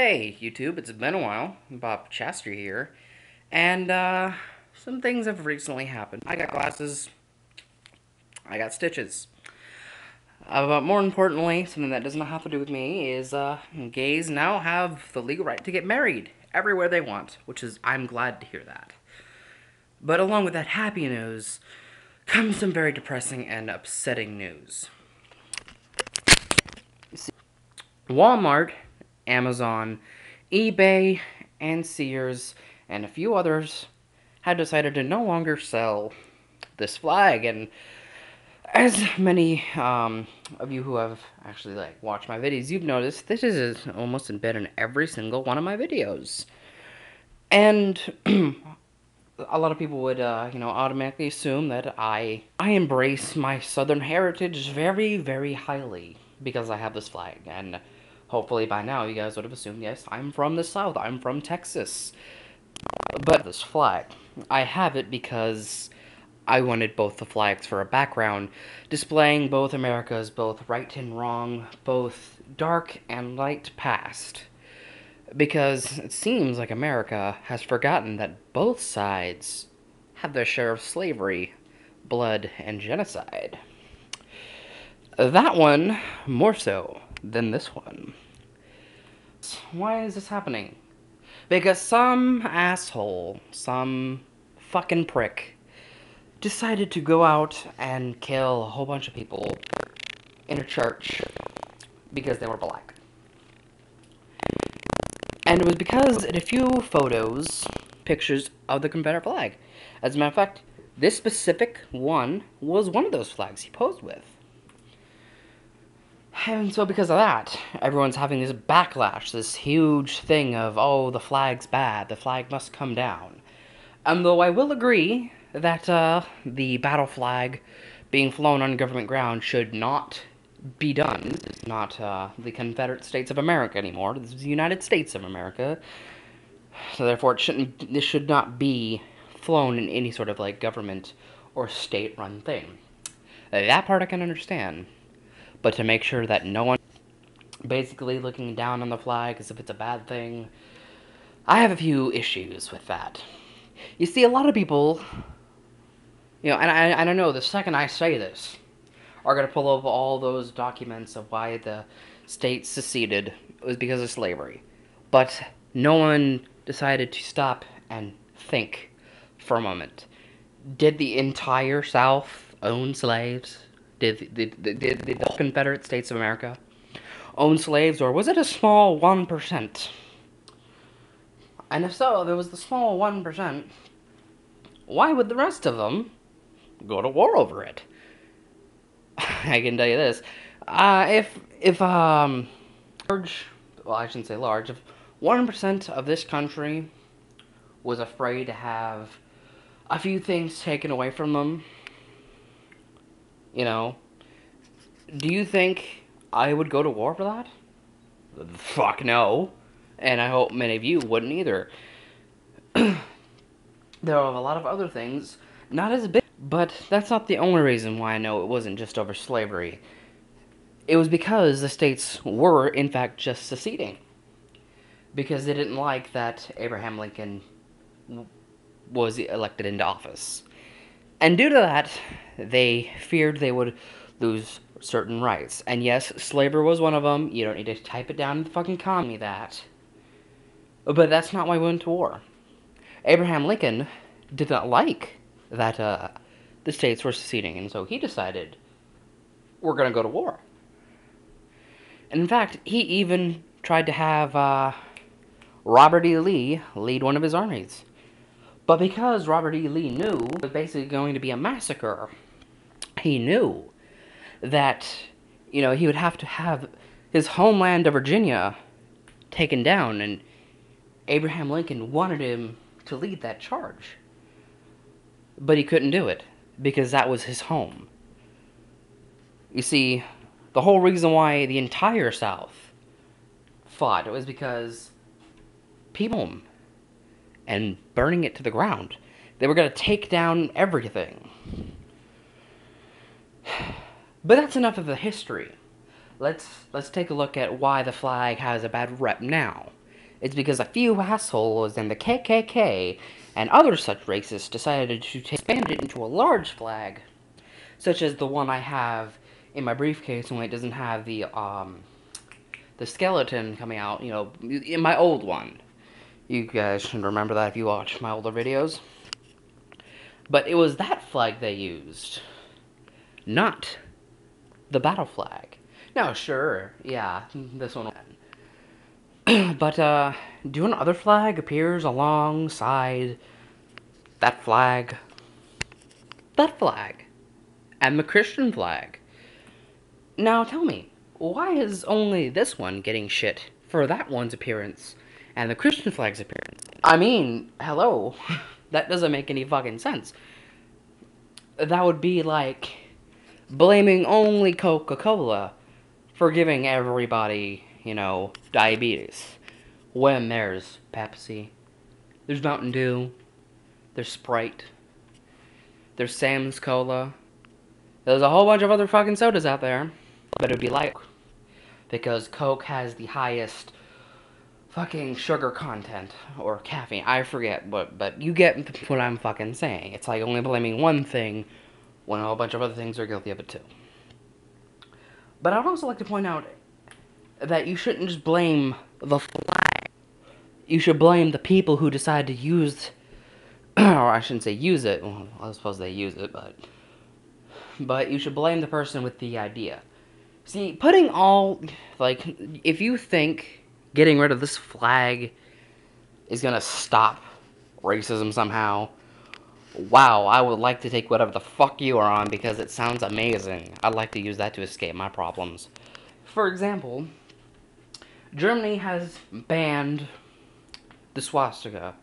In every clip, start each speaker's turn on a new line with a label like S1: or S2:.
S1: Hey, YouTube, it's been a while. Bob Chester here. And, some things have recently happened. I got glasses. I got stitches. But more importantly, something that does not have to do with me is, gays now have the legal right to get married everywhere they want, which is, I'm glad to hear that. But along with that happy news comes some very depressing and upsetting news. Walmart, Amazon, eBay, and Sears, and a few others had decided to no longer sell this flag. And as many of you who have actually watched my videos, you've noticed this is almost embedded in every single one of my videos. And a lot of people would, automatically assume that I embrace my Southern heritage very, very highly because I have this flag. And hopefully by now you guys would have assumed, yes, I'm from the South, I'm from Texas. But this flag, I have it because I wanted both the flags for a background, displaying both America's both right and wrong, both dark and light past. Because it seems like America has forgotten that both sides have their share of slavery, blood, and genocide. That one more so than this one. Why is this happening? Because some asshole, some fucking prick, decided to go out and kill a whole bunch of people in a church because they were black. And it was because in a few photos, pictures of the Confederate flag. As a matter of fact, this specific one was one of those flags he posed with. And so because of that, everyone's having this backlash, this huge thing of, oh, the flag's bad, the flag must come down. Though I will agree that the battle flag being flown on government ground should not be done. This is not the Confederate States of America anymore. This is the United States of America. So therefore, this should not be flown in any sort of government or state-run thing. That part I can understand. But to make sure that no one basically looking down on the flag as if it's a bad thing, I have a few issues with that. You see, a lot of people, and I know the second I say this, are going to pull up all those documents of why the state seceded. It was because of slavery. But no one decided to stop and think for a moment. Did the entire South own slaves? Did the Confederate States of America own slaves, or was it a small 1%? And if so, if it was the small 1%, why would the rest of them go to war over it? I can tell you this: if large, well, I shouldn't say large, if 1% of this country was afraid to have a few things taken away from them, do you think I would go to war for that? Fuck no. And I hope many of you wouldn't either. There are a lot of other things, not as big, but that's not the only reason why I know it wasn't just over slavery. It was because the states were, in fact, just seceding. Because they didn't like that Abraham Lincoln was elected into office. And due to that, they feared they would lose certain rights. And yes, slavery was one of them. You don't need to type it down in the fucking commie that. But that's not why we went to war. Abraham Lincoln did not like that the states were seceding, and so he decided, we're going to go to war. And in fact, he even tried to have Robert E. Lee lead one of his armies. But because Robert E. Lee knew it was basically going to be a massacre, he knew that, he would have to have his homeland of Virginia taken down, and Abraham Lincoln wanted him to lead that charge. But he couldn't do it, because that was his home. You see, the whole reason why the entire South fought was because people and burning it to the ground. They were going to take down everything. But that's enough of the history. Let's take a look at why the flag has a bad rep now. It's because a few assholes in the KKK and other such racists decided to expand it into a large flag, such as the one I have in my briefcase, only it doesn't have the skeleton coming out, you know, in my old one. You guys should remember that if you watch my older videos. But it was that flag they used, not the battle flag. Now, sure, yeah, this one. But, do another flag appears alongside that flag, and the Christian flag. Now, tell me, why is only this one getting shit for that one's appearance, and the Christian flag's appearance? I mean, hello, that doesn't make any fucking sense. That would be like blaming only Coca-Cola for giving everybody, you know, diabetes, when there's Pepsi, there's Mountain Dew, there's Sprite, there's Sam's Cola, there's a whole bunch of other fucking sodas out there, but it'd be like, because Coke has the highest fucking sugar content, or caffeine, I forget, but you get what I'm fucking saying. It's like only blaming one thing when a whole bunch of other things are guilty of it too. But I'd also like to point out that you shouldn't just blame the flag. You should blame the people who decide to use, or I shouldn't say use it, well, I suppose they use it, but you should blame the person with the idea. See, putting all, like, if you think getting rid of this flag is gonna stop racism somehow, wow, I would like to take whatever the fuck you are on because it sounds amazing. I'd like to use that to escape my problems. For example, Germany has banned the swastika.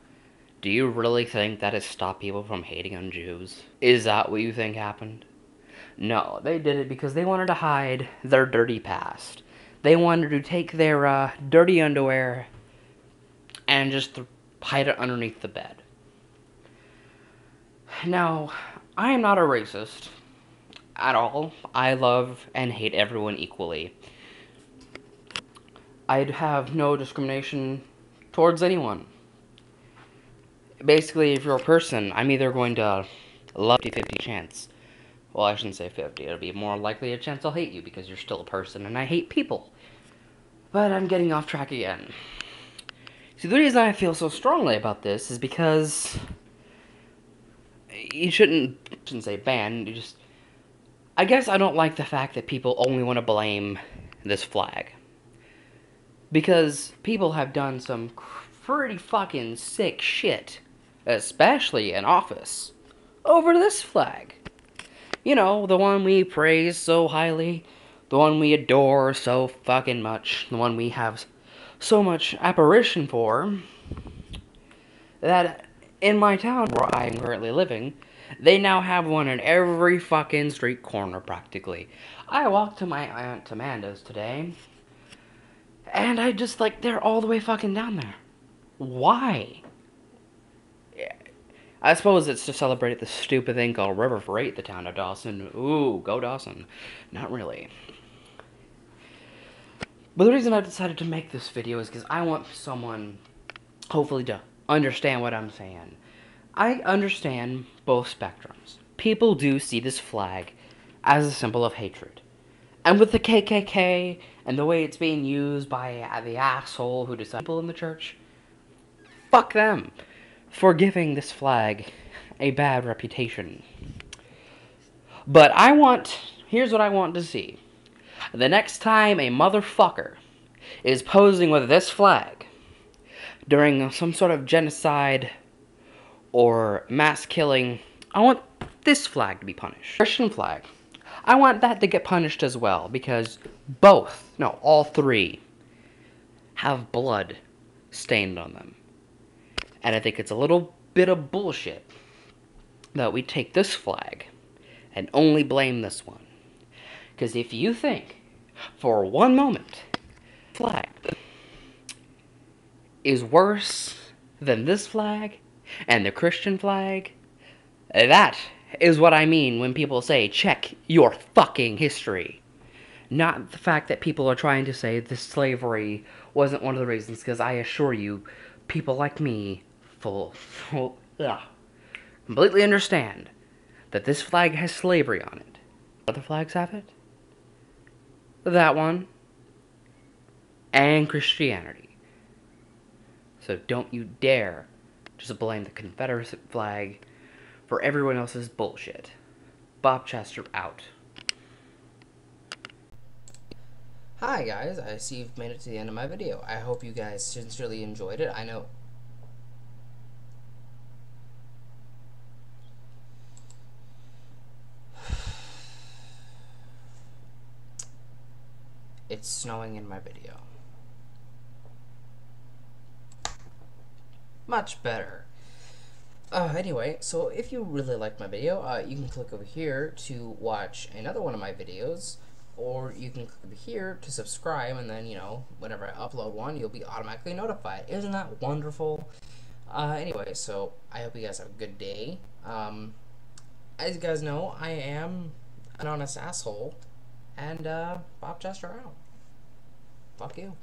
S1: Do you really think that has stopped people from hating on Jews? Is that what you think happened? No, they did it because they wanted to hide their dirty past. They wanted to take their dirty underwear and just hide it underneath the bed. Now, I am not a racist at all. I love and hate everyone equally. I'd have no discrimination towards anyone. Basically, if you're a person, I'm either going to love you 50 chance. Well, I shouldn't say 50. It'll be more likely a chance I'll hate you because you're still a person and I hate people. But I'm getting off track again. See, the reason I feel so strongly about this is because you shouldn't say ban, you just... I guess I don't like the fact that people only want to blame this flag. Because people have done some pretty fucking sick shit, especially in office, over this flag. You know, the one we praise so highly, the one we adore so fucking much, the one we have so much apparition for, that in my town where I am currently living, they now have one in every fucking street corner, practically. I walked to my Aunt Amanda's today, and I just, like, they're all the way fucking down there. Why? I suppose it's to celebrate the stupid thing called River Freight, the town of Dawson. Ooh, go Dawson. Not really. But the reason I decided to make this video is because I want someone, hopefully, to understand what I'm saying. I understand both spectrums. People do see this flag as a symbol of hatred. And with the KKK and the way it's being used by the asshole who decided people in the church, fuck them for giving this flag a bad reputation. But here's what I want to see. The next time a motherfucker is posing with this flag during some sort of genocide or mass killing, I want this flag to be punished. Christian flag. I want that to get punished as well, because all three, have blood stained on them. And I think it's a little bit of bullshit that we take this flag and only blame this one. Because if you think, for one moment, flag is worse than this flag and the Christian flag, that is what I mean when people say, check your fucking history. Not the fact that people are trying to say this slavery wasn't one of the reasons, because I assure you, people like me completely understand that this flag has slavery on it. Other flags have it? That one. And Christianity. So don't you dare just blame the Confederate flag for everyone else's bullshit. Bob Chester out.
S2: Hi guys, I see you've made it to the end of my video. I hope you guys sincerely enjoyed it. I know it's snowing in my video. Much better. Anyway, so if you really liked my video, you can click over here to watch another one of my videos, or you can click over here to subscribe, and then, you know, whenever I upload one, you'll be automatically notified. Isn't that wonderful? Anyway, so I hope you guys have a good day. As you guys know, I am an honest asshole, and Bob Chester out. Fuck you.